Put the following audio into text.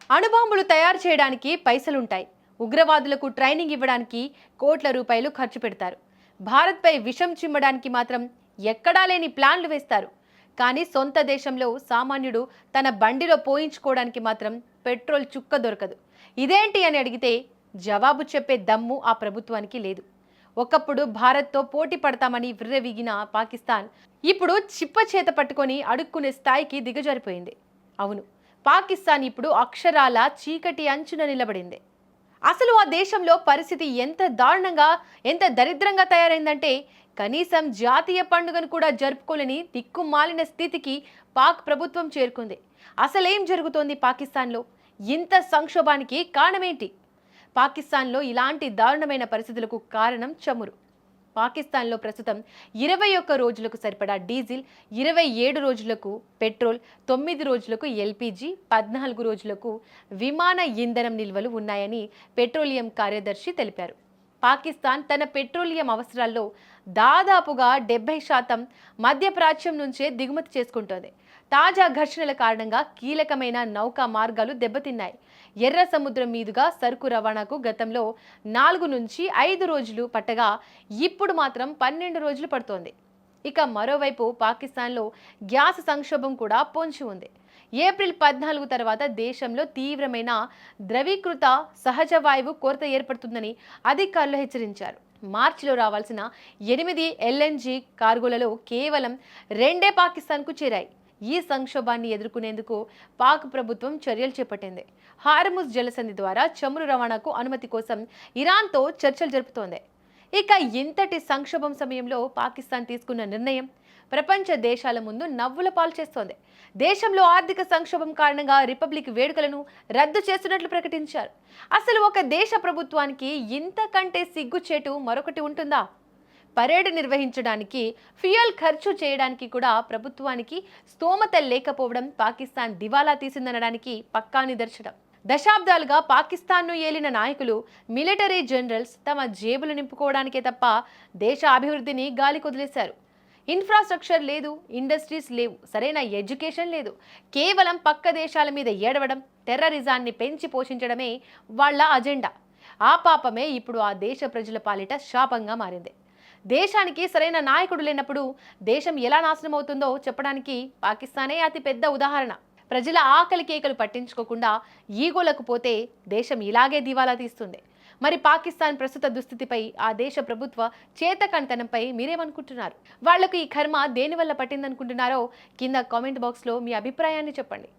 అణుబాంబులు తయారు చేయడానికి పైసలుంటాయి. ఉగ్రవాదులకు ట్రైనింగ్ ఇవ్వడానికి కోట్ల రూపాయలు ఖర్చు పెడతారు. భారత్పై విషం చిమ్మడానికి మాత్రం ఎక్కడా లేని ప్లాన్లు వేస్తారు. కానీ సొంత దేశంలో సామాన్యుడు తన బండిలో పోయించుకోవడానికి మాత్రం పెట్రోల్ చుక్క దొరకదు. ఇదేంటి అని అడిగితే జవాబు చెప్పే దమ్ము ఆ ప్రభుత్వానికి లేదు. ఒకప్పుడు భారత్తో పోటీ పడతామని విర్రవీగిన పాకిస్తాన్ ఇప్పుడు చిప్ప చేత పట్టుకొని అడుక్కునే స్థాయికి దిగజారిపోయింది. అవును, పాకిస్తాన్ ఇప్పుడు అక్షరాల చీకటి అంచున నిలబడింది. అసలు ఆ దేశంలో పరిస్థితి ఎంత దారుణంగా, ఎంత దరిద్రంగా తయారైందంటే కనీసం జాతీయ పండుగను కూడా జరుపుకోలేని దిక్కుమాలిన స్థితికి పాక్ ప్రభుత్వం చేరుకుంది. అసలేం జరుగుతోంది పాకిస్తాన్లో? ఇంత సంక్షోభానికి కారణమేంటి? పాకిస్తాన్లో ఇలాంటి దారుణమైన పరిస్థితులకు కారణం చమురు. పాకిస్తాన్లో ప్రస్తుతం 21 రోజులకు సరిపడా డీజిల్, 27 రోజులకు పెట్రోల్, 9 రోజులకు ఎల్పీజీ, 14 రోజులకు విమాన ఇంధనం నిల్వలు ఉన్నాయని పెట్రోలియం కార్యదర్శి తెలిపారు. పాకిస్తాన్ తన పెట్రోలియం అవసరాల్లో దాదాపుగా 70% మధ్యప్రాచ్యం నుంచే దిగుమతి చేసుకుంటోంది. తాజా ఘర్షణల కారణంగా కీలకమైన నౌకా మార్గాలు దెబ్బతిన్నాయి. ఎర్ర సముద్రం మీదుగా సరుకు రవాణాకు గతంలో 4 నుంచి 5 రోజులు పట్టగా ఇప్పుడు మాత్రం 12 రోజులు పడుతోంది. ఇక మరోవైపు పాకిస్తాన్లో గ్యాస్ సంక్షోభం కూడా పొంచి ఉంది. ఏప్రిల్ 14 తర్వాత దేశంలో తీవ్రమైన ద్రవీకృత సహజ వాయువు కొరత ఏర్పడుతుందని అధికారులు హెచ్చరించారు. మార్చిలో రావాల్సిన 8 ఎల్ఎన్జీ కార్గోలలో కేవలం 2 పాకిస్తాన్కు చేరాయి. ఈ సంక్షోభాన్ని ఎదుర్కొనేందుకు పాక్ ప్రభుత్వం చర్యలు చేపట్టింది. హార్ముజ్ జలసంధి ద్వారా చమురు రవాణాకు అనుమతి కోసం ఇరాన్తో చర్చలు జరుపుతోంది. ఇక ఇంతటి సంక్షోభం సమయంలో పాకిస్తాన్ తీసుకున్న నిర్ణయం ప్రపంచ దేశాల ముందు నవ్వుల పాలు చేస్తోంది. దేశంలో ఆర్థిక సంక్షోభం కారణంగా రిపబ్లిక్ వేడుకలను రద్దు చేస్తున్నట్లు ప్రకటించారు. అసలు ఒక దేశ ప్రభుత్వానికి ఇంతకంటే సిగ్గుచేటు మరొకటి ఉంటుందా? పరేడ్ నిర్వహించడానికి, ఫ్యూయల్ ఖర్చు చేయడానికి కూడా ప్రభుత్వానికి స్తోమత లేకపోవడం పాకిస్తాన్ దివాలా తీసిందనడానికి పక్కా నిదర్శనం. దశాబ్దాలుగా పాకిస్తాన్ను ఏలిన నాయకులు, మిలిటరీ జనరల్స్ తమ జేబులు నింపుకోవడానికే తప్ప దేశ అభివృద్ధిని గాలి కొదిలేశారు. ఇన్ఫ్రాస్ట్రక్చర్ లేదు, ఇండస్ట్రీస్ లేవు, సరైన ఎడ్యుకేషన్ లేదు. కేవలం పక్క దేశాల మీద ఏడవడం, టెర్రరిజాన్ని పెంచి పోషించడమే వాళ్ళ అజెండా. ఆ పాపమే ఇప్పుడు ఆ దేశ ప్రజల పాలిట శాపంగా మారింది. దేశానికి సరైన నాయకుడు లేనప్పుడు దేశం ఎలా నాశనం అవుతుందో చెప్పడానికి పాకిస్తానే అతి పెద్ద ఉదాహరణ. ప్రజల ఆకలి కేకలు పట్టించుకోకుండా ఈగోలకు పోతే దేశం ఇలాగే దివాలా తీస్తుంది. మరి పాకిస్తాన్ ప్రస్తుత దుస్థితిపై, ఆ దేశ ప్రభుత్వ చేతకంతనంపై మీరేమనుకుంటున్నారు? వాళ్లకు ఈ కర్మ దేనివల్ల పట్టిందనుకుంటున్నారో కింద కామెంట్ బాక్స్లో మీ అభిప్రాయాన్ని చెప్పండి.